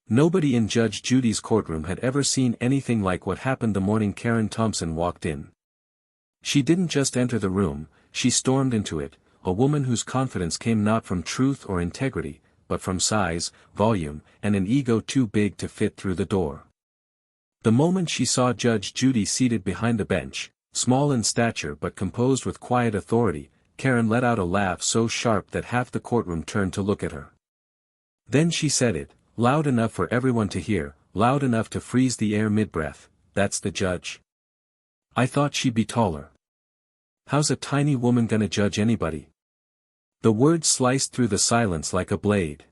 Nobody in Judge Judy's courtroom had ever seen anything like what happened the morning Karen Thompson walked in. She didn't just enter the room, she stormed into it, a woman whose confidence came not from truth or integrity, but from size, volume, and an ego too big to fit through the door. The moment she saw Judge Judy seated behind the bench, small in stature but composed with quiet authority, Karen let out a laugh so sharp that half the courtroom turned to look at her. Then she said it, loud enough for everyone to hear, loud enough to freeze the air mid-breath, "That's the judge. I thought she'd be taller. How's a tiny woman gonna judge anybody?" The words sliced through the silence like a blade.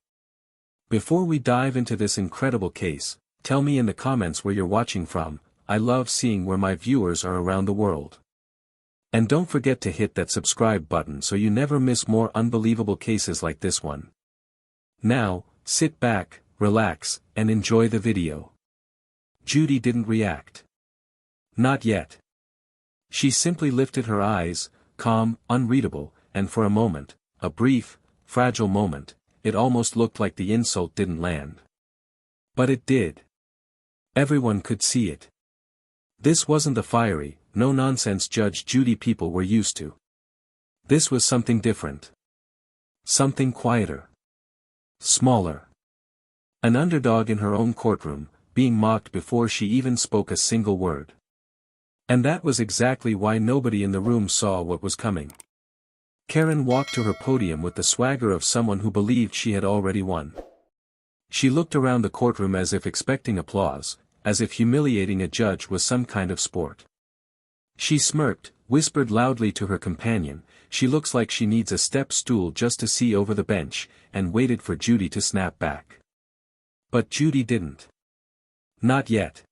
Before we dive into this incredible case, tell me in the comments where you're watching from. I love seeing where my viewers are around the world. And don't forget to hit that subscribe button so you never miss more unbelievable cases like this one. Now, sit back, relax, and enjoy the video. Judy didn't react. Not yet. She simply lifted her eyes, calm, unreadable, and for a moment, a brief, fragile moment, it almost looked like the insult didn't land. But it did. Everyone could see it. This wasn't the fiery, no-nonsense Judge Judy people were used to. This was something different. Something quieter. Smaller. An underdog in her own courtroom, being mocked before she even spoke a single word. And that was exactly why nobody in the room saw what was coming. Karen walked to her podium with the swagger of someone who believed she had already won. She looked around the courtroom as if expecting applause, as if humiliating a judge was some kind of sport. She smirked, whispered loudly to her companion, "She looks like she needs a step stool just to see over the bench," and waited for Judy to snap back. But Judy didn't. Not yet.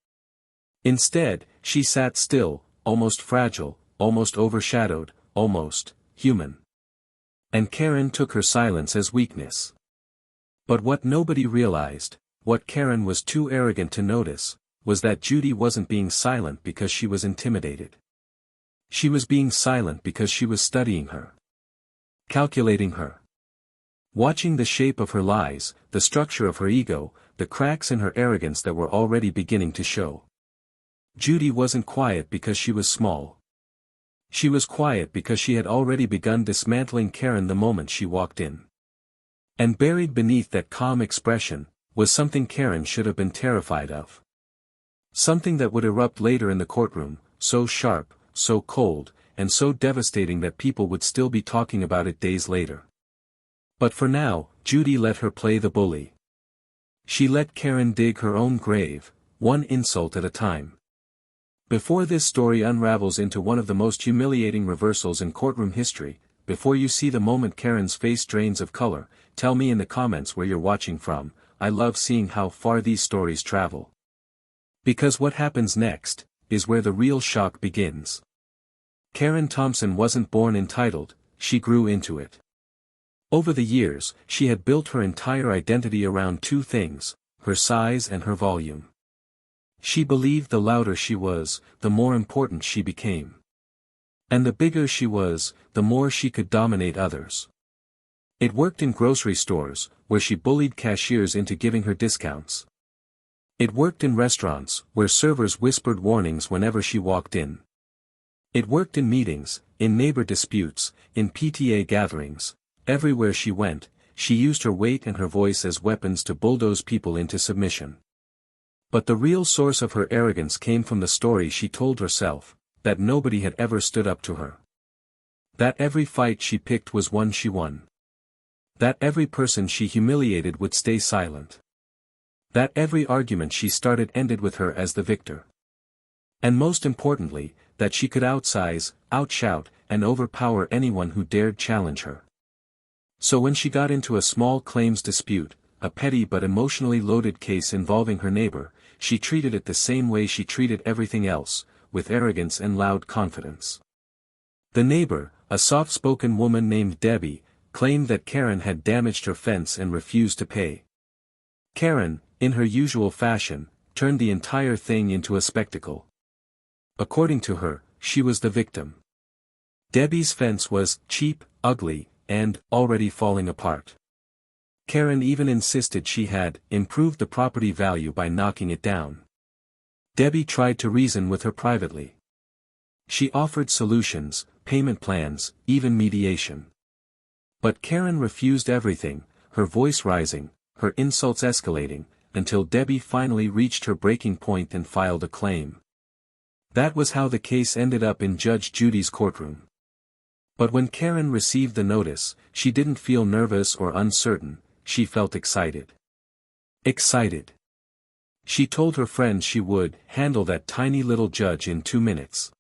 Instead, she sat still, almost fragile, almost overshadowed, almost human. And Karen took her silence as weakness. But what nobody realized, what Karen was too arrogant to notice, was that Judy wasn't being silent because she was intimidated. She was being silent because she was studying her. Calculating her. Watching the shape of her lies, the structure of her ego, the cracks in her arrogance that were already beginning to show. Judy wasn't quiet because she was small. She was quiet because she had already begun dismantling Karen the moment she walked in. And buried beneath that calm expression, was something Karen should have been terrified of. Something that would erupt later in the courtroom, so sharp, so cold, and so devastating that people would still be talking about it days later. But for now, Judy let her play the bully. She let Karen dig her own grave, one insult at a time. Before this story unravels into one of the most humiliating reversals in courtroom history, before you see the moment Karen's face drains of color, tell me in the comments where you're watching from. I love seeing how far these stories travel. Because what happens next, is where the real shock begins. Karen Thompson wasn't born entitled, she grew into it. Over the years, she had built her entire identity around two things, her size and her volume. She believed the louder she was, the more important she became. And the bigger she was, the more she could dominate others. It worked in grocery stores, where she bullied cashiers into giving her discounts. It worked in restaurants, where servers whispered warnings whenever she walked in. It worked in meetings, in neighbor disputes, in PTA gatherings. Everywhere she went, she used her weight and her voice as weapons to bulldoze people into submission. But the real source of her arrogance came from the story she told herself, that nobody had ever stood up to her. That every fight she picked was one she won. That every person she humiliated would stay silent. That every argument she started ended with her as the victor. And most importantly, that she could outsize, outshout, and overpower anyone who dared challenge her. So when she got into a small claims dispute, a petty but emotionally loaded case involving her neighbor, she treated it the same way she treated everything else, with arrogance and loud confidence. The neighbor, a soft-spoken woman named Debbie, claimed that Karen had damaged her fence and refused to pay. Karen, in her usual fashion, turned the entire thing into a spectacle. According to her, she was the victim. Debbie's fence was cheap, ugly, and already falling apart. Karen even insisted she had improved the property value by knocking it down. Debbie tried to reason with her privately. She offered solutions, payment plans, even mediation. But Karen refused everything, her voice rising, her insults escalating, until Debbie finally reached her breaking point and filed a claim. That was how the case ended up in Judge Judy's courtroom. But when Karen received the notice, she didn't feel nervous or uncertain, she felt excited. Excited. She told her friends she would handle that tiny little judge in 2 minutes.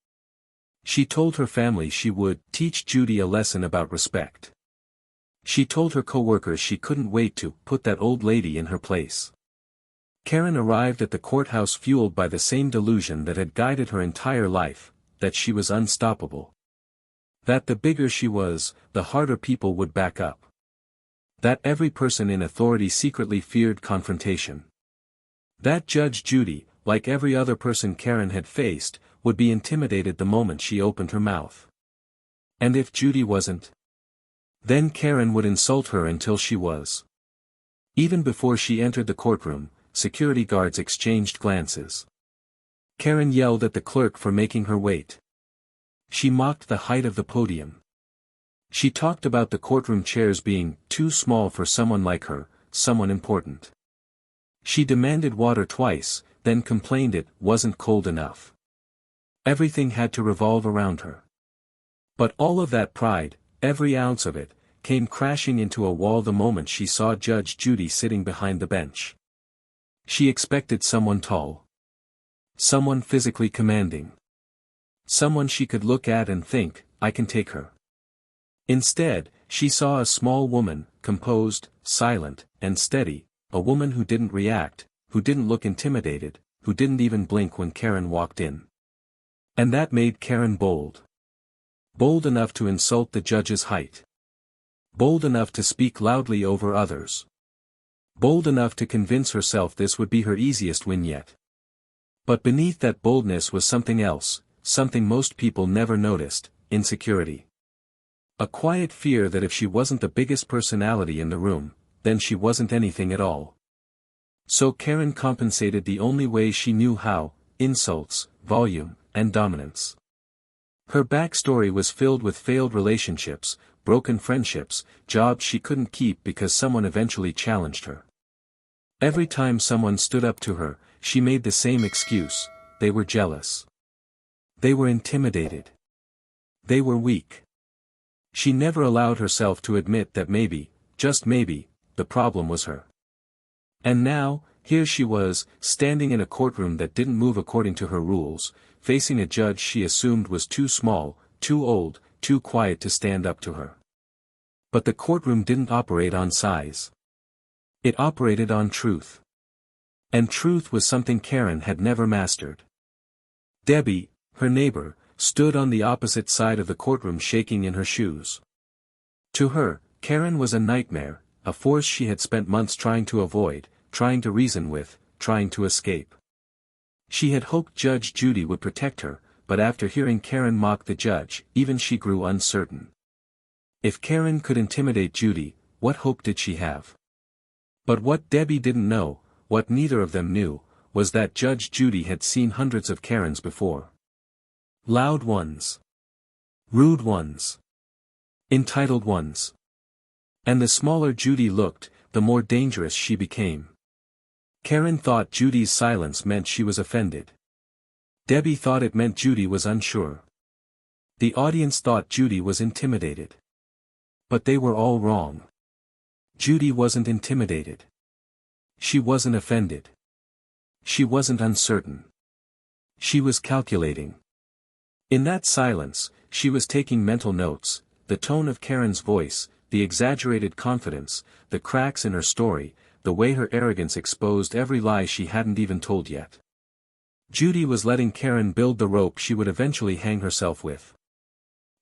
She told her family she would teach Judy a lesson about respect. She told her coworkers she couldn't wait to put that old lady in her place. Karen arrived at the courthouse fueled by the same delusion that had guided her entire life, that she was unstoppable. That the bigger she was, the harder people would back up. That every person in authority secretly feared confrontation. That Judge Judy, like every other person Karen had faced, would be intimidated the moment she opened her mouth. And if Judy wasn't? Then Karen would insult her until she was. Even before she entered the courtroom, security guards exchanged glances. Karen yelled at the clerk for making her wait. She mocked the height of the podium. She talked about the courtroom chairs being too small for someone like her, someone important. She demanded water twice, then complained it wasn't cold enough. Everything had to revolve around her. But all of that pride, every ounce of it, came crashing into a wall the moment she saw Judge Judy sitting behind the bench. She expected someone tall. Someone physically commanding. Someone she could look at and think, I can take her. Instead, she saw a small woman, composed, silent, and steady, a woman who didn't react, who didn't look intimidated, who didn't even blink when Karen walked in. And that made Karen bold. Bold enough to insult the judge's height. Bold enough to speak loudly over others. Bold enough to convince herself this would be her easiest win yet. But beneath that boldness was something else, something most people never noticed, insecurity. A quiet fear that if she wasn't the biggest personality in the room, then she wasn't anything at all. So Karen compensated the only way she knew how, insults, volume, and dominance. Her backstory was filled with failed relationships, broken friendships, jobs she couldn't keep because someone eventually challenged her. Every time someone stood up to her, she made the same excuse: they were jealous. They were intimidated. They were weak. She never allowed herself to admit that maybe, just maybe, the problem was her. And now, here she was, standing in a courtroom that didn't move according to her rules, facing a judge she assumed was too small, too old, too quiet to stand up to her. But the courtroom didn't operate on size. It operated on truth. And truth was something Karen had never mastered. Debbie, her neighbor, stood on the opposite side of the courtroom shaking in her shoes. To her, Karen was a nightmare, a force she had spent months trying to avoid, trying to reason with, trying to escape. She had hoped Judge Judy would protect her, but after hearing Karen mock the judge, even she grew uncertain. If Karen could intimidate Judy, what hope did she have? But what Debbie didn't know, what neither of them knew, was that Judge Judy had seen hundreds of Karens before. Loud ones. Rude ones. Entitled ones. And the smaller Judy looked, the more dangerous she became. Karen thought Judy's silence meant she was offended. Debbie thought it meant Judy was unsure. The audience thought Judy was intimidated. But they were all wrong. Judy wasn't intimidated. She wasn't offended. She wasn't uncertain. She was calculating. In that silence, she was taking mental notes, the tone of Karen's voice, the exaggerated confidence, the cracks in her story, the way her arrogance exposed every lie she hadn't even told yet. Judy was letting Karen build the rope she would eventually hang herself with.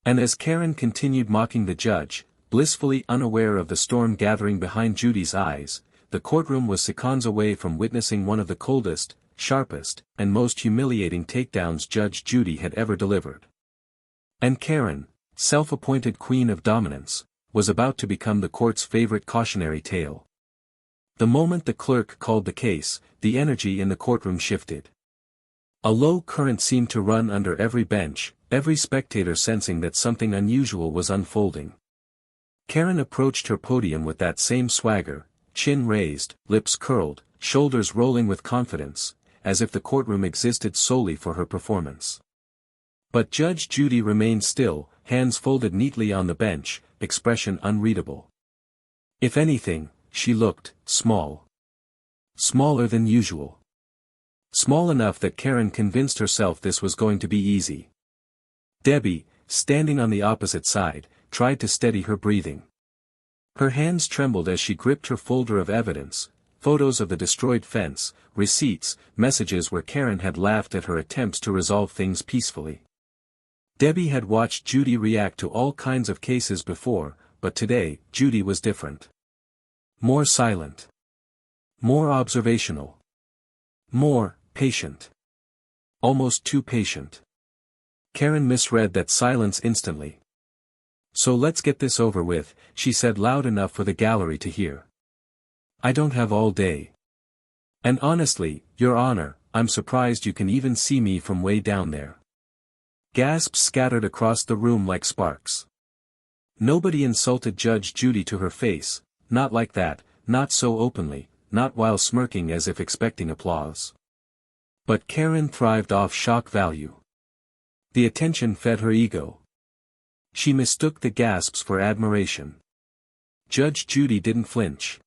And as Karen continued mocking the judge, blissfully unaware of the storm gathering behind Judy's eyes, the courtroom was seconds away from witnessing one of the coldest, sharpest, and most humiliating takedowns Judge Judy had ever delivered. And Karen, self-appointed queen of dominance, was about to become the court's favorite cautionary tale. The moment the clerk called the case, the energy in the courtroom shifted. A low current seemed to run under every bench, every spectator sensing that something unusual was unfolding. Karen approached her podium with that same swagger, chin raised, lips curled, shoulders rolling with confidence, as if the courtroom existed solely for her performance. But Judge Judy remained still, hands folded neatly on the bench, expression unreadable. If anything, she looked small. Smaller than usual. Small enough that Karen convinced herself this was going to be easy. Debbie, standing on the opposite side, tried to steady her breathing. Her hands trembled as she gripped her folder of evidence, photos of the destroyed fence, receipts, messages where Karen had laughed at her attempts to resolve things peacefully. Debbie had watched Judy react to all kinds of cases before, but today, Judy was different. More silent. More observational. More patient. Almost too patient. Karen misread that silence instantly. "So let's get this over with," she said loud enough for the gallery to hear. "I don't have all day. And honestly, Your Honor, I'm surprised you can even see me from way down there." Gasps scattered across the room like sparks. Nobody insulted Judge Judy to her face, not like that, not so openly, not while smirking as if expecting applause. But Karen thrived off shock value. The attention fed her ego. She mistook the gasps for admiration. Judge Judy didn't flinch.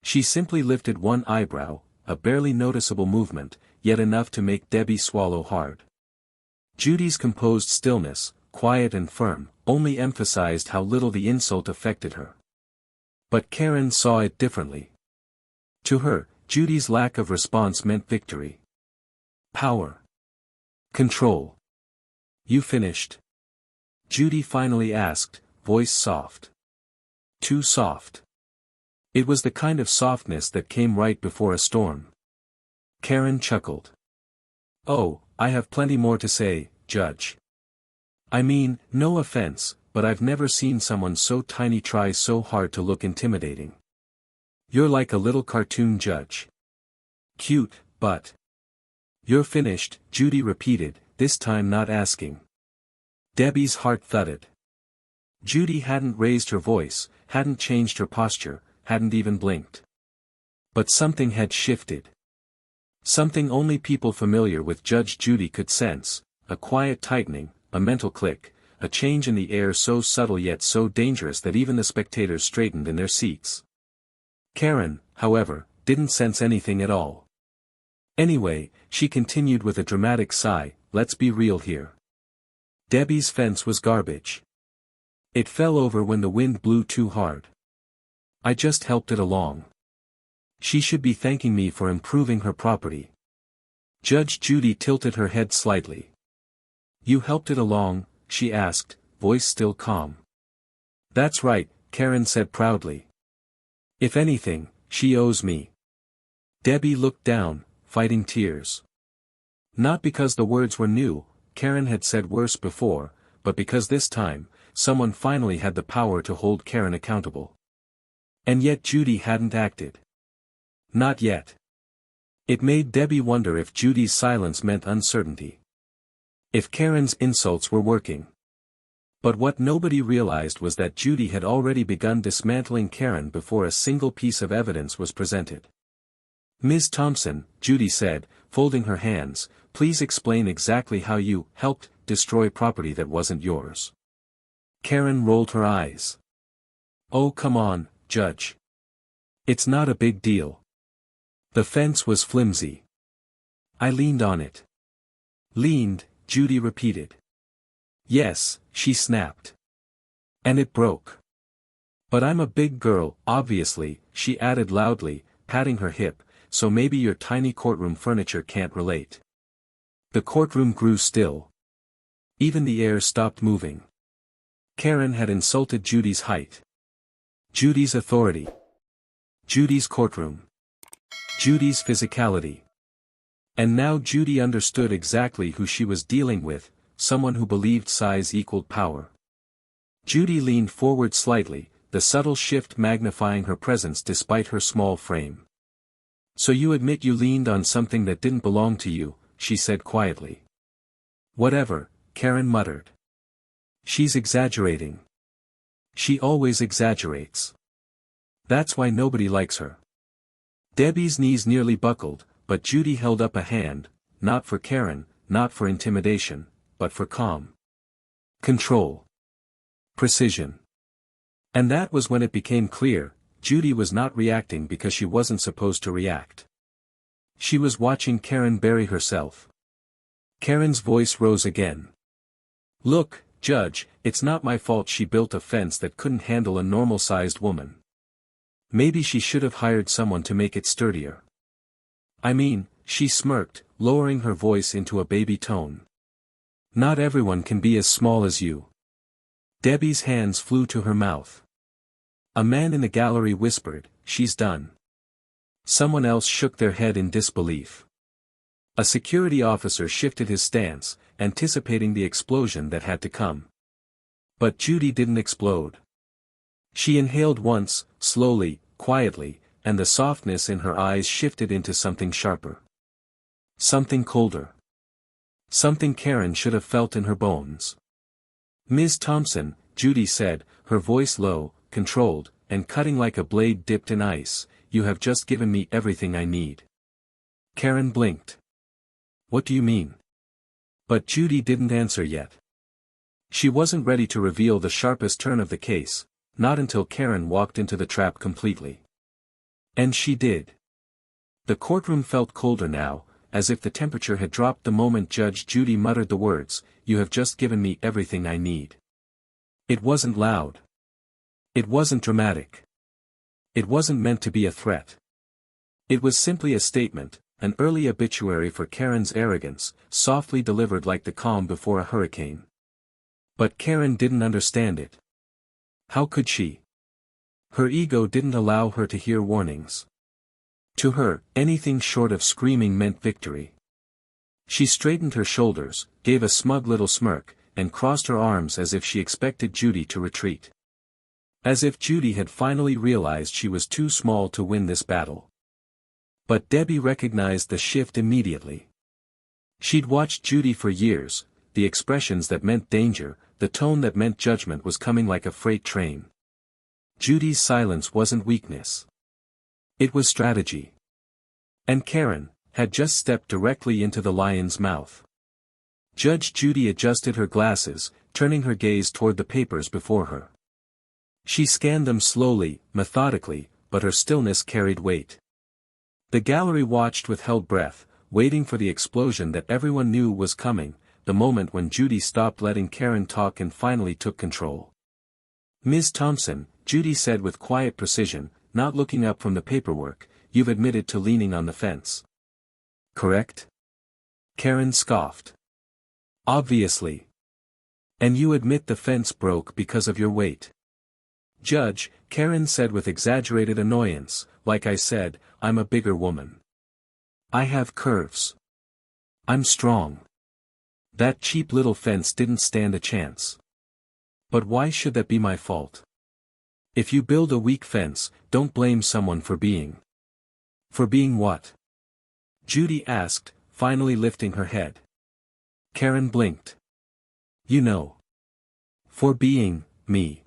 She simply lifted one eyebrow, a barely noticeable movement, yet enough to make Debbie swallow hard. Judy's composed stillness, quiet and firm, only emphasized how little the insult affected her. But Karen saw it differently. To her, Judy's lack of response meant victory. Power. Control. "You finished?" Judy finally asked, voice soft. Too soft. It was the kind of softness that came right before a storm. Karen chuckled. "Oh, I have plenty more to say, Judge. I mean, no offense, but I've never seen someone so tiny try so hard to look intimidating. You're like a little cartoon judge. Cute, but..." "You're finished," Judy repeated, this time not asking. Debbie's heart thudded. Judy hadn't raised her voice, hadn't changed her posture, hadn't even blinked. But something had shifted. Something only people familiar with Judge Judy could sense, a quiet tightening, a mental click, a change in the air so subtle yet so dangerous that even the spectators straightened in their seats. Karen, however, didn't sense anything at all. Anyway, she continued with a dramatic sigh, "Let's be real here. Debbie's fence was garbage. It fell over when the wind blew too hard. I just helped it along. She should be thanking me for improving her property." Judge Judy tilted her head slightly. "You helped it along?" she asked, voice still calm. "That's right," Karen said proudly. "If anything, she owes me." Debbie looked down, fighting tears. Not because the words were new, Karen had said worse before, but because this time, someone finally had the power to hold Karen accountable. And yet Judy hadn't acted. Not yet. It made Debbie wonder if Judy's silence meant uncertainty. If Karen's insults were working. But what nobody realized was that Judy had already begun dismantling Karen before a single piece of evidence was presented. "Ms. Thompson," Judy said, folding her hands, "please explain exactly how you helped destroy property that wasn't yours." Karen rolled her eyes. "Oh, come on, Judge. It's not a big deal. The fence was flimsy. I leaned on it." "Leaned," Judy repeated. "Yes," she snapped. "And it broke. But I'm a big girl, obviously," she added loudly, patting her hip, "so maybe your tiny courtroom furniture can't relate." The courtroom grew still. Even the air stopped moving. Karen had insulted Judy's height. Judy's authority. Judy's courtroom. Judy's physicality. And now Judy understood exactly who she was dealing with, someone who believed size equaled power. Judy leaned forward slightly, the subtle shift magnifying her presence despite her small frame. "So you admit you leaned on something that didn't belong to you," she said quietly. "Whatever," Karen muttered. "She's exaggerating. She always exaggerates. That's why nobody likes her." Debbie's knees nearly buckled, but Judy held up a hand, not for Karen, not for intimidation, but for calm. Control. Precision. And that was when it became clear, Judy was not reacting because she wasn't supposed to react. She was watching Karen bury herself. Karen's voice rose again. "Look, Judge, it's not my fault she built a fence that couldn't handle a normal-sized woman. Maybe she should have hired someone to make it sturdier. I mean," she smirked, lowering her voice into a baby tone. "Not everyone can be as small as you." Debbie's hands flew to her mouth. A man in the gallery whispered, "She's done." Someone else shook their head in disbelief. A security officer shifted his stance, anticipating the explosion that had to come. But Judy didn't explode. She inhaled once, slowly, quietly, and the softness in her eyes shifted into something sharper. Something colder. Something Karen should have felt in her bones. "Ms. Thompson," Judy said, her voice low, controlled, and cutting like a blade dipped in ice, "you have just given me everything I need." Karen blinked. "What do you mean?" But Judy didn't answer yet. She wasn't ready to reveal the sharpest turn of the case, not until Karen walked into the trap completely. And she did. The courtroom felt colder now, as if the temperature had dropped the moment Judge Judy muttered the words, "You have just given me everything I need." It wasn't loud. It wasn't dramatic. It wasn't meant to be a threat. It was simply a statement, an early obituary for Karen's arrogance, softly delivered like the calm before a hurricane. But Karen didn't understand it. How could she? Her ego didn't allow her to hear warnings. To her, anything short of screaming meant victory. She straightened her shoulders, gave a smug little smirk, and crossed her arms as if she expected Judy to retreat. As if Judy had finally realized she was too small to win this battle. But Debbie recognized the shift immediately. She'd watched Judy for years, the expressions that meant danger, the tone that meant judgment was coming like a freight train. Judy's silence wasn't weakness. It was strategy. And Karen had just stepped directly into the lion's mouth. Judge Judy adjusted her glasses, turning her gaze toward the papers before her. She scanned them slowly, methodically, but her stillness carried weight. The gallery watched with held breath, waiting for the explosion that everyone knew was coming, the moment when Judy stopped letting Karen talk and finally took control. "Ms. Thompson," Judy said with quiet precision, not looking up from the paperwork, "you've admitted to leaning on the fence. Correct?" Karen scoffed. "Obviously. And you admit the fence broke because of your weight." "Judge," Karen said with exaggerated annoyance, "like I said, I'm a bigger woman. I have curves. I'm strong. That cheap little fence didn't stand a chance. But why should that be my fault? If you build a weak fence, don't blame someone for being." "For being what?" Judy asked, finally lifting her head. Karen blinked. "You know. For being, me."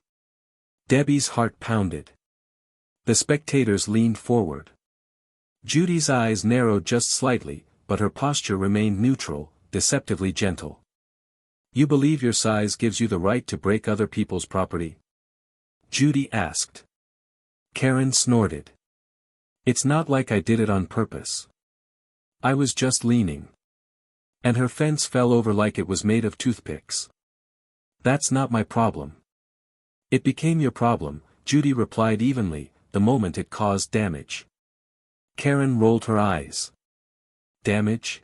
Debbie's heart pounded. The spectators leaned forward. Judy's eyes narrowed just slightly, but her posture remained neutral, deceptively gentle. "You believe your size gives you the right to break other people's property?" Judy asked. Karen snorted. "It's not like I did it on purpose. I was just leaning. And her fence fell over like it was made of toothpicks. That's not my problem." "It became your problem," Judy replied evenly, "the moment it caused damage." Karen rolled her eyes. "Damage?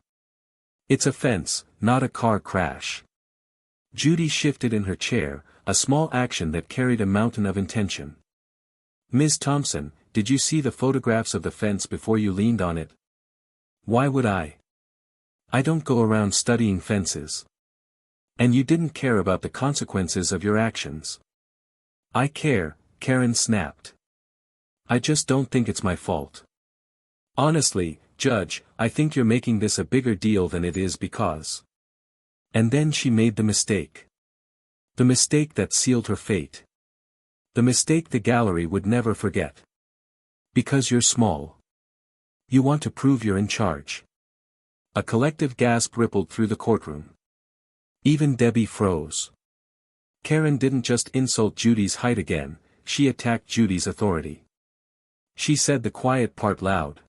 It's a fence, not a car crash." Judy shifted in her chair, a small action that carried a mountain of intention. "Ms. Thompson, did you see the photographs of the fence before you leaned on it?" "Why would I? I don't go around studying fences." "And you didn't care about the consequences of your actions." "I care," Karen snapped. I just don't think it's my fault. Honestly, Judge, I think you're making this a bigger deal than it is because. And then she made the mistake. The mistake that sealed her fate. The mistake the gallery would never forget. Because you're small. You want to prove you're in charge. A collective gasp rippled through the courtroom. Even Debbie froze. Karen didn't just insult Judy's height again, she attacked Judy's authority. She said the quiet part loud.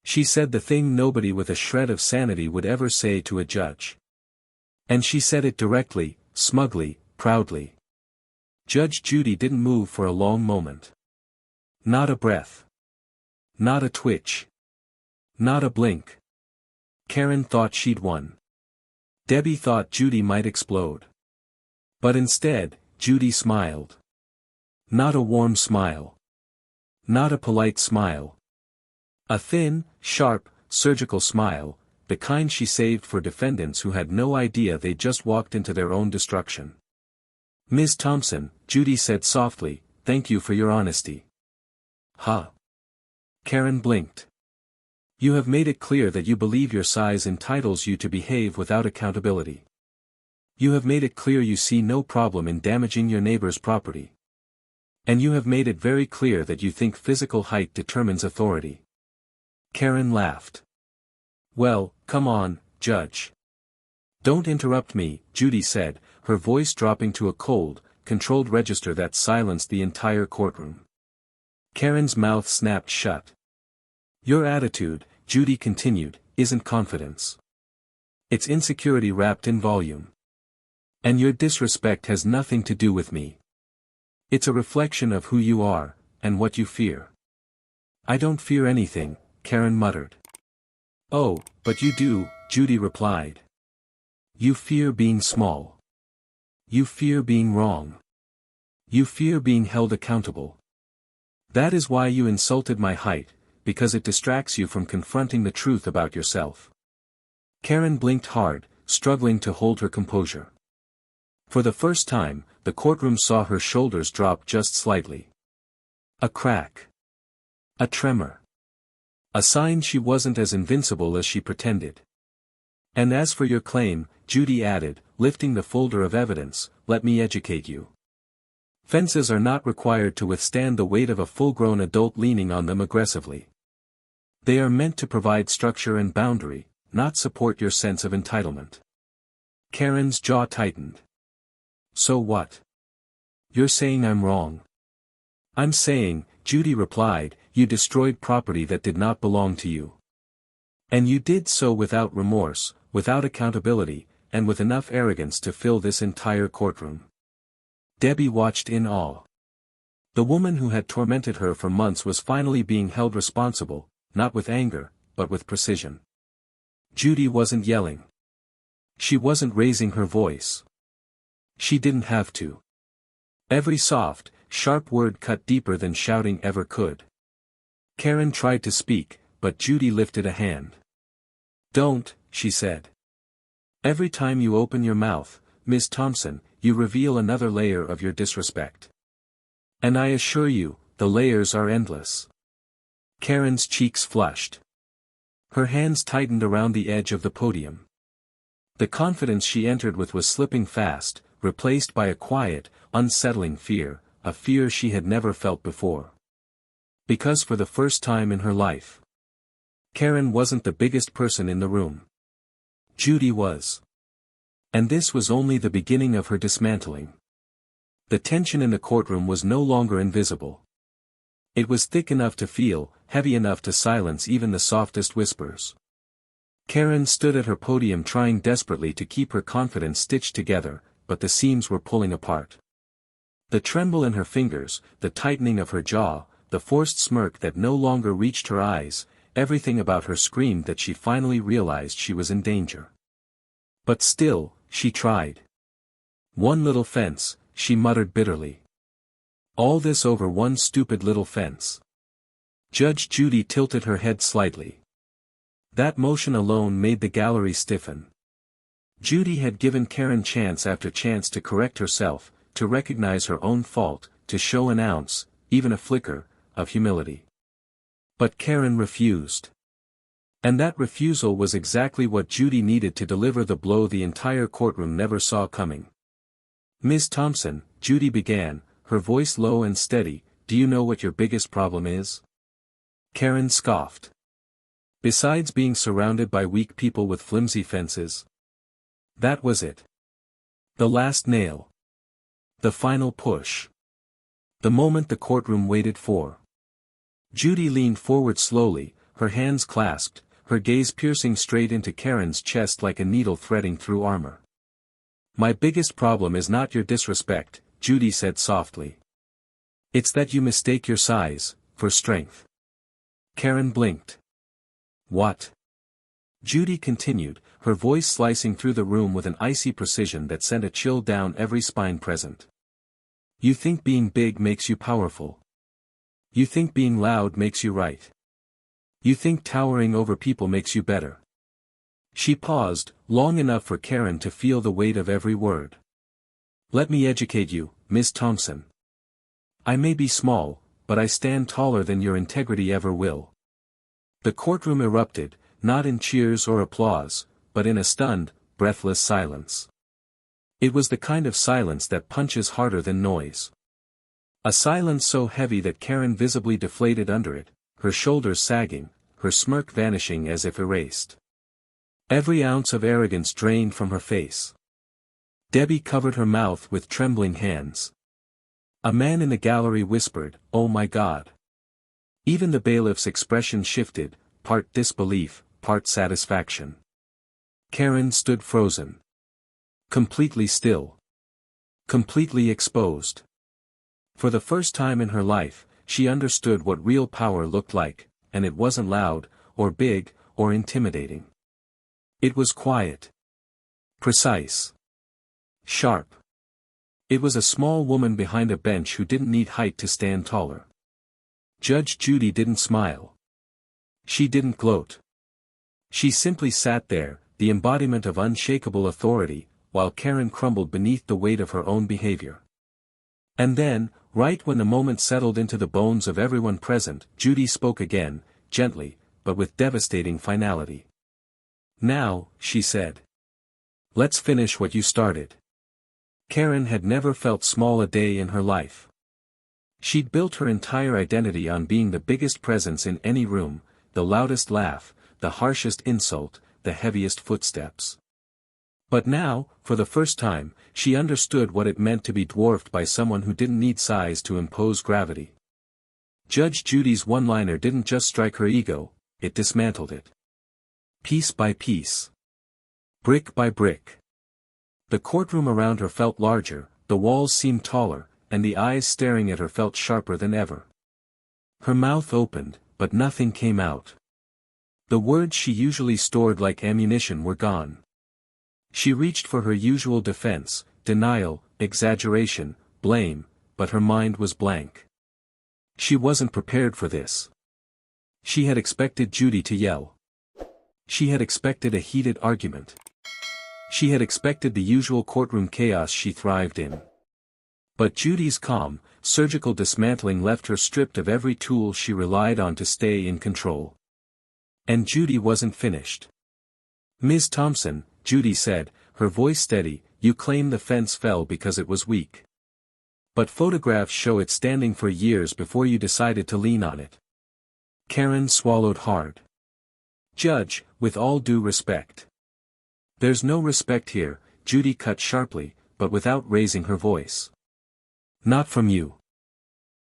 She said the thing nobody with a shred of sanity would ever say to a judge. And she said it directly, smugly, proudly. Judge Judy didn't move for a long moment. Not a breath. Not a twitch. Not a blink. Karen thought she'd won. Debbie thought Judy might explode. But instead, Judy smiled. Not a warm smile. Not a polite smile. A thin, sharp, surgical smile, the kind she saved for defendants who had no idea they'd just walked into their own destruction. Ms. Thompson, Judy said softly, thank you for your honesty. Huh? Karen blinked. You have made it clear that you believe your size entitles you to behave without accountability. You have made it clear you see no problem in damaging your neighbor's property. And you have made it very clear that you think physical height determines authority. Karen laughed. Well, come on, Judge. Don't interrupt me, Judy said, her voice dropping to a cold, controlled register that silenced the entire courtroom. Karen's mouth snapped shut. Your attitude, Judy continued, isn't confidence. It's insecurity wrapped in volume. And your disrespect has nothing to do with me. It's a reflection of who you are, and what you fear. I don't fear anything, Karen muttered. Oh, but you do, Judy replied. You fear being small. You fear being wrong. You fear being held accountable. That is why you insulted my height, because it distracts you from confronting the truth about yourself. Karen blinked hard, struggling to hold her composure. For the first time, the courtroom saw her shoulders drop just slightly. A crack. A tremor. A sign she wasn't as invincible as she pretended. And as for your claim, Judy added, lifting the folder of evidence, let me educate you. Fences are not required to withstand the weight of a full-grown adult leaning on them aggressively. They are meant to provide structure and boundary, not support your sense of entitlement. Karen's jaw tightened. So what? You're saying I'm wrong. I'm saying, Judy replied, you destroyed property that did not belong to you. And you did so without remorse, without accountability, and with enough arrogance to fill this entire courtroom. Debbie watched in awe. The woman who had tormented her for months was finally being held responsible, not with anger, but with precision. Judy wasn't yelling. She wasn't raising her voice. She didn't have to. Every soft, sharp word cut deeper than shouting ever could. Karen tried to speak, but Judy lifted a hand. Don't, she said. Every time you open your mouth, Ms. Thompson, you reveal another layer of your disrespect. And I assure you, the layers are endless. Karen's cheeks flushed. Her hands tightened around the edge of the podium. The confidence she entered with was slipping fast, replaced by a quiet, unsettling fear, a fear she had never felt before. Because for the first time in her life, Karen wasn't the biggest person in the room. Judy was. And this was only the beginning of her dismantling. The tension in the courtroom was no longer invisible. It was thick enough to feel, heavy enough to silence even the softest whispers. Karen stood at her podium trying desperately to keep her confidence stitched together, but the seams were pulling apart. The tremble in her fingers, the tightening of her jaw, the forced smirk that no longer reached her eyes, everything about her screamed that she finally realized she was in danger. But still, she tried. One little fence, she muttered bitterly. All this over one stupid little fence. Judge Judy tilted her head slightly. That motion alone made the gallery stiffen. Judy had given Karen chance after chance to correct herself, to recognize her own fault, to show an ounce, even a flicker, of humility. But Karen refused. And that refusal was exactly what Judy needed to deliver the blow the entire courtroom never saw coming. "Ms. Thompson," Judy began, her voice low and steady, "do you know what your biggest problem is?" Karen scoffed. "Besides being surrounded by weak people with flimsy fences?" That was it. The last nail. The final push. The moment the courtroom waited for. Judy leaned forward slowly, her hands clasped, her gaze piercing straight into Karen's chest like a needle threading through armor. "My biggest problem is not your disrespect," Judy said softly. "It's that you mistake your size for strength." Karen blinked. "What?" Judy continued, her voice slicing through the room with an icy precision that sent a chill down every spine present. "You think being big makes you powerful. You think being loud makes you right. You think towering over people makes you better." She paused, long enough for Karen to feel the weight of every word. "Let me educate you, Miss Thompson. I may be small, but I stand taller than your integrity ever will." The courtroom erupted, not in cheers or applause, but in a stunned, breathless silence. It was the kind of silence that punches harder than noise. A silence so heavy that Karen visibly deflated under it, her shoulders sagging, her smirk vanishing as if erased. Every ounce of arrogance drained from her face. Debbie covered her mouth with trembling hands. A man in the gallery whispered, "Oh my God." Even the bailiff's expression shifted, part disbelief, part satisfaction. Karen stood frozen. Completely still. Completely exposed. For the first time in her life, she understood what real power looked like, and it wasn't loud, or big, or intimidating. It was quiet. Precise. Sharp. It was a small woman behind a bench who didn't need height to stand taller. Judge Judy didn't smile. She didn't gloat. She simply sat there, the embodiment of unshakable authority, while Karen crumbled beneath the weight of her own behavior. And then, right when the moment settled into the bones of everyone present, Judy spoke again, gently, but with devastating finality. "Now," she said. "Let's finish what you started." Karen had never felt small a day in her life. She'd built her entire identity on being the biggest presence in any room, the loudest laugh, the harshest insult, the heaviest footsteps. But now, for the first time, she understood what it meant to be dwarfed by someone who didn't need size to impose gravity. Judge Judy's one-liner didn't just strike her ego, it dismantled it. Piece by piece. Brick by brick. The courtroom around her felt larger, the walls seemed taller, and the eyes staring at her felt sharper than ever. Her mouth opened, but nothing came out. The words she usually stored like ammunition were gone. She reached for her usual defense, denial, exaggeration, blame, but her mind was blank. She wasn't prepared for this. She had expected Judy to yell. She had expected a heated argument. She had expected the usual courtroom chaos she thrived in. But Judy's calm, surgical dismantling left her stripped of every tool she relied on to stay in control. And Judy wasn't finished. "Ms. Thompson," Judy said, her voice steady, "you claim the fence fell because it was weak. But photographs show it standing for years before you decided to lean on it." Karen swallowed hard. "Judge, with all due respect." "There's no respect here," Judy cut sharply, but without raising her voice. "Not from you.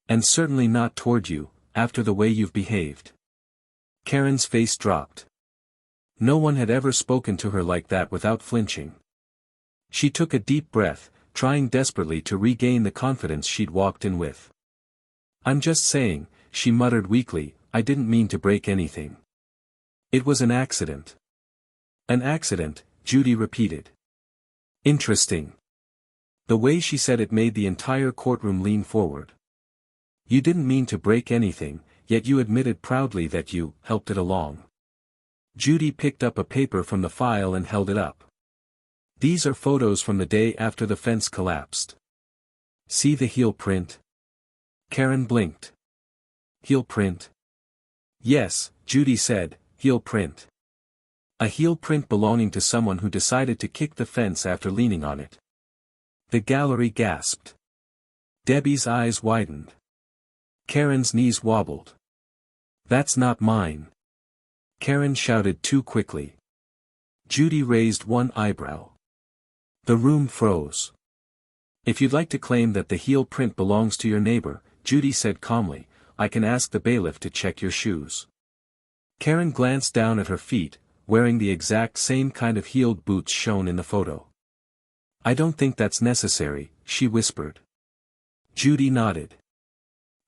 And certainly not toward you, after the way you've behaved." Karen's face dropped. No one had ever spoken to her like that without flinching. She took a deep breath, trying desperately to regain the confidence she'd walked in with. "I'm just saying," she muttered weakly, "I didn't mean to break anything. It was an accident." "An accident," Judy repeated. "Interesting." The way she said it made the entire courtroom lean forward. "You didn't mean to break anything, yet you admitted proudly that you helped it along." Judy picked up a paper from the file and held it up. "These are photos from the day after the fence collapsed. See the heel print? Karen blinked. Heel print? Yes, Judy said, heel print. A heel print belonging to someone who decided to kick the fence after leaning on it. The gallery gasped. Debbie's eyes widened. Karen's knees wobbled. That's not mine. Karen shouted too quickly. Judy raised one eyebrow. The room froze. If you'd like to claim that the heel print belongs to your neighbor, Judy said calmly, I can ask the bailiff to check your shoes. Karen glanced down at her feet, wearing the exact same kind of heeled boots shown in the photo. I don't think that's necessary, she whispered. Judy nodded.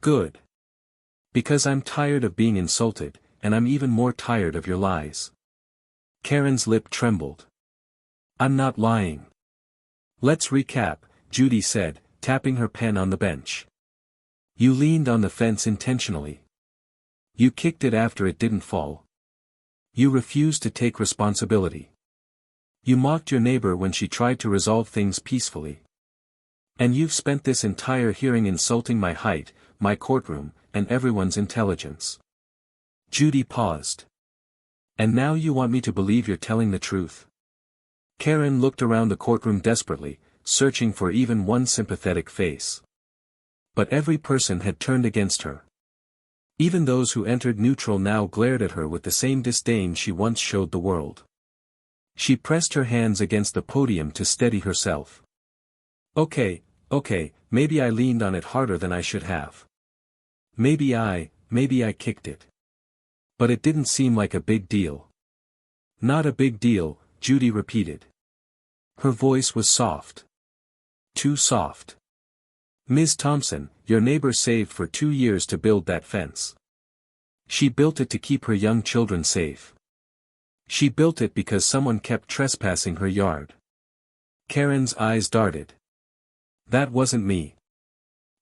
Good. Because I'm tired of being insulted, and I'm even more tired of your lies. Karen's lip trembled. I'm not lying. Let's recap, Judy said, tapping her pen on the bench. You leaned on the fence intentionally. You kicked it after it didn't fall. You refused to take responsibility. You mocked your neighbor when she tried to resolve things peacefully. And you've spent this entire hearing insulting my height, my courtroom, and everyone's intelligence. Judy paused. And now you want me to believe you're telling the truth? Karen looked around the courtroom desperately, searching for even one sympathetic face. But every person had turned against her. Even those who entered neutral now glared at her with the same disdain she once showed the world. She pressed her hands against the podium to steady herself. Okay, maybe I leaned on it harder than I should have. Maybe I kicked it. But it didn't seem like a big deal. Not a big deal, Judy repeated. Her voice was soft. Too soft. Ms. Thompson, your neighbor saved for 2 years to build that fence. She built it to keep her young children safe. She built it because someone kept trespassing her yard. Karen's eyes darted. That wasn't me.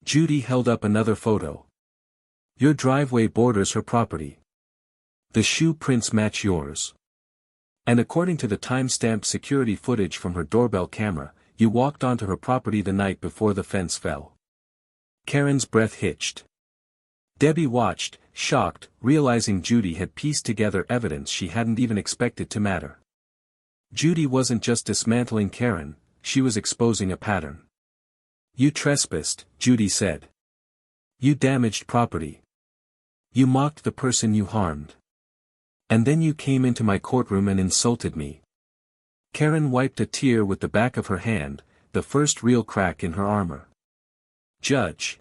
Judy held up another photo. Your driveway borders her property. The shoe prints match yours. And according to the time-stamped security footage from her doorbell camera, you walked onto her property the night before the fence fell. Karen's breath hitched. Debbie watched, shocked, realizing Judy had pieced together evidence she hadn't even expected to matter. Judy wasn't just dismantling Karen, she was exposing a pattern. You trespassed, Judy said. You damaged property. You mocked the person you harmed. And then you came into my courtroom and insulted me. Karen wiped a tear with the back of her hand, the first real crack in her armor. Judge.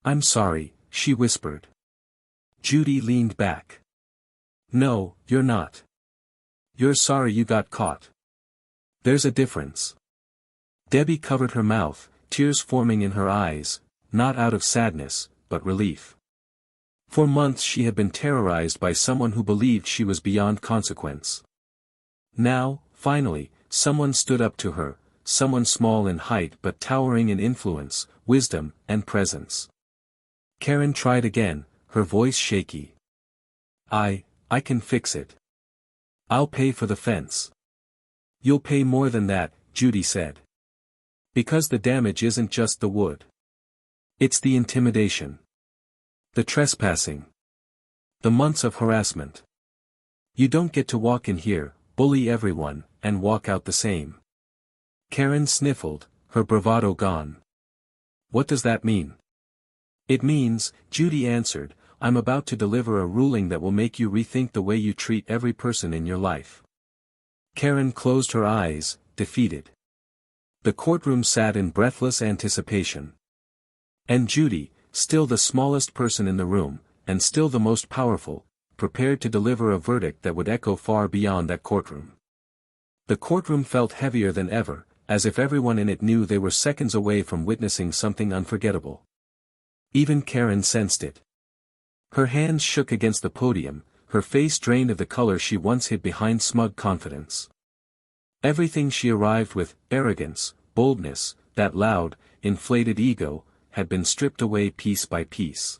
I'm sorry, she whispered. Judy leaned back. No, you're not. You're sorry you got caught. There's a difference. Debbie covered her mouth, tears forming in her eyes, not out of sadness, but relief. For months she had been terrorized by someone who believed she was beyond consequence. Now, finally, someone stood up to her, someone small in height but towering in influence, wisdom, and presence. Karen tried again, her voice shaky. I can fix it. I'll pay for the fence. You'll pay more than that, Judy said. Because the damage isn't just the wood. It's the intimidation. The trespassing. The months of harassment. You don't get to walk in here, bully everyone, and walk out the same. Karen sniffled, her bravado gone. What does that mean? It means, Judy answered, I'm about to deliver a ruling that will make you rethink the way you treat every person in your life. Karen closed her eyes, defeated. The courtroom sat in breathless anticipation. And Judy, still the smallest person in the room, and still the most powerful, prepared to deliver a verdict that would echo far beyond that courtroom. The courtroom felt heavier than ever, as if everyone in it knew they were seconds away from witnessing something unforgettable. Even Karen sensed it. Her hands shook against the podium, her face drained of the color she once hid behind smug confidence. Everything she arrived with, arrogance, boldness, that loud, inflated ego, had been stripped away piece by piece.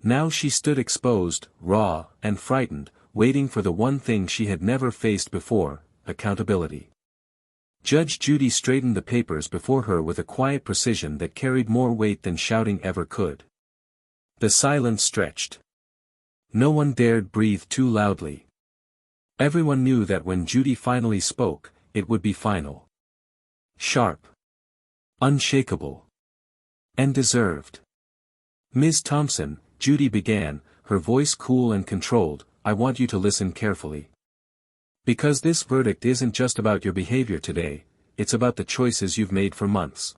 Now she stood exposed, raw, and frightened, waiting for the one thing she had never faced before, accountability. Judge Judy straightened the papers before her with a quiet precision that carried more weight than shouting ever could. The silence stretched. No one dared breathe too loudly. Everyone knew that when Judy finally spoke, it would be final. Sharp. Unshakable. And deserved. "Ms. Thompson," Judy began, her voice cool and controlled, "I want you to listen carefully. Because this verdict isn't just about your behavior today, it's about the choices you've made for months."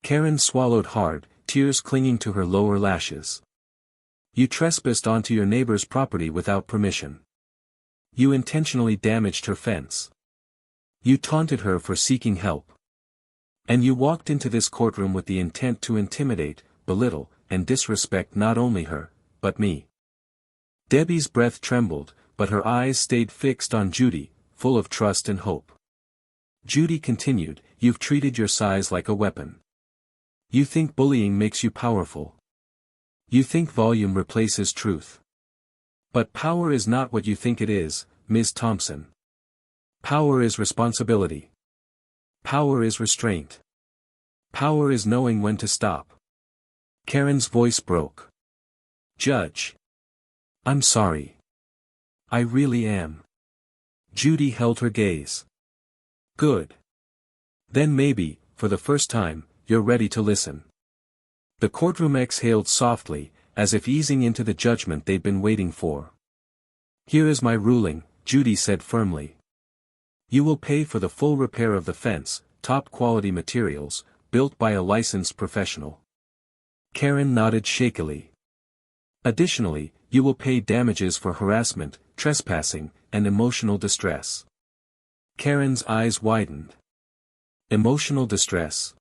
Karen swallowed hard, tears clinging to her lower lashes. "You trespassed onto your neighbor's property without permission. You intentionally damaged her fence. You taunted her for seeking help. And you walked into this courtroom with the intent to intimidate, belittle, and disrespect not only her, but me." Debbie's breath trembled, but her eyes stayed fixed on Judy, full of trust and hope. Judy continued, "You've treated your size like a weapon. You think bullying makes you powerful. You think volume replaces truth. But power is not what you think it is, Ms. Thompson. Power is responsibility. Power is restraint. Power is knowing when to stop." Karen's voice broke. "Judge. I'm sorry. I really am." Judy held her gaze. "Good. Then maybe, for the first time, you're ready to listen." The courtroom exhaled softly, as if easing into the judgment they'd been waiting for. "Here is my ruling," Judy said firmly. "You will pay for the full repair of the fence, top-quality materials, built by a licensed professional." Karen nodded shakily. "Additionally, you will pay damages for harassment, trespassing, and emotional distress." Karen's eyes widened. "Emotional distress?"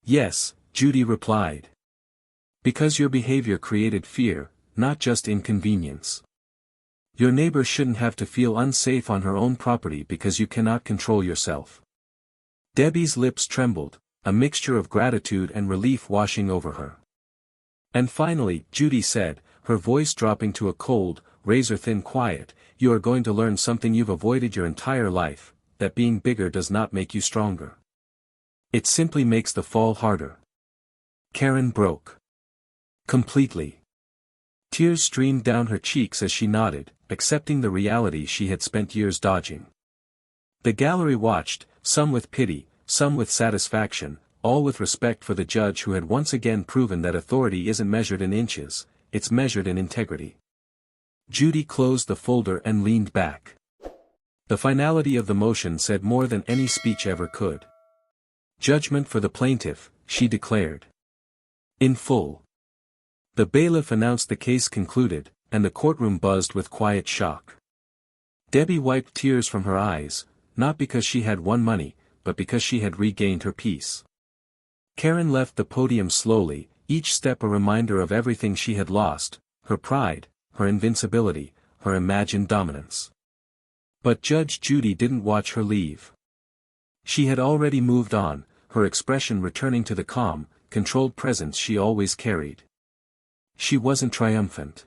"Yes," Judy replied. "Because your behavior created fear, not just inconvenience. Your neighbor shouldn't have to feel unsafe on her own property because you cannot control yourself." Debbie's lips trembled, a mixture of gratitude and relief washing over her. "And finally," Judy said, her voice dropping to a cold, razor-thin quiet, "you are going to learn something you've avoided your entire life, that being bigger does not make you stronger. It simply makes the fall harder." Karen broke. Completely. Tears streamed down her cheeks as she nodded, accepting the reality she had spent years dodging. The gallery watched, some with pity, some with satisfaction, all with respect for the judge who had once again proven that authority isn't measured in inches, it's measured in integrity. Judy closed the folder and leaned back. The finality of the motion said more than any speech ever could. "Judgment for the plaintiff," she declared. "In full." The bailiff announced the case concluded, and the courtroom buzzed with quiet shock. Debbie wiped tears from her eyes, not because she had won money, but because she had regained her peace. Karen left the podium slowly, each step a reminder of everything she had lost, her pride, her invincibility, her imagined dominance. But Judge Judy didn't watch her leave. She had already moved on, her expression returning to the calm, controlled presence she always carried. She wasn't triumphant.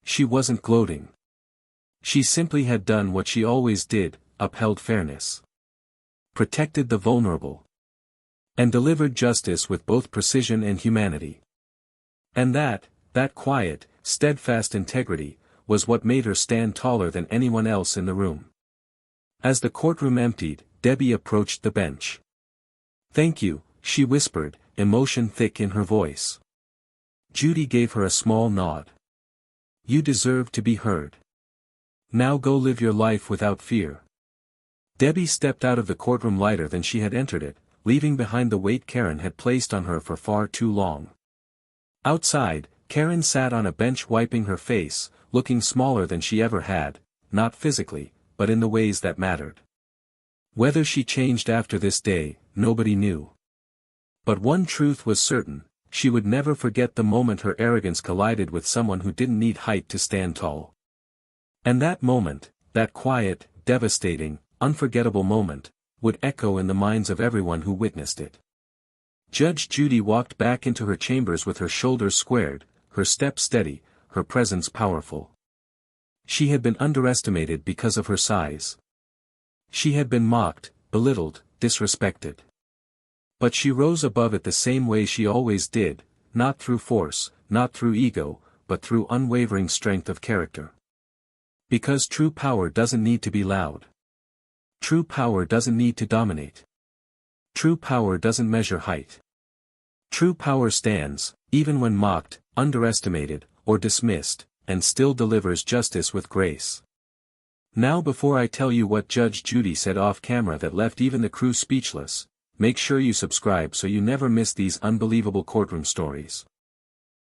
She wasn't gloating. She simply had done what she always did, upheld fairness. Protected the vulnerable. And delivered justice with both precision and humanity. And that quiet, steadfast integrity, was what made her stand taller than anyone else in the room. As the courtroom emptied, Debbie approached the bench. "Thank you," she whispered, emotion thick in her voice. Judy gave her a small nod. "You deserve to be heard. Now go live your life without fear." Debbie stepped out of the courtroom lighter than she had entered it, leaving behind the weight Karen had placed on her for far too long. Outside, Karen sat on a bench wiping her face, looking smaller than she ever had, not physically, but in the ways that mattered. Whether she changed after this day, nobody knew. But one truth was certain, she would never forget the moment her arrogance collided with someone who didn't need height to stand tall. And that moment, that quiet, devastating, unforgettable moment, would echo in the minds of everyone who witnessed it. Judge Judy walked back into her chambers with her shoulders squared, her step steady, her presence powerful. She had been underestimated because of her size. She had been mocked, belittled, disrespected. But she rose above it the same way she always did, not through force, not through ego, but through unwavering strength of character. Because true power doesn't need to be loud. True power doesn't need to dominate. True power doesn't measure height. True power stands, even when mocked, underestimated, or dismissed, and still delivers justice with grace. Now before I tell you what Judge Judy said off camera that left even the crew speechless, make sure you subscribe so you never miss these unbelievable courtroom stories.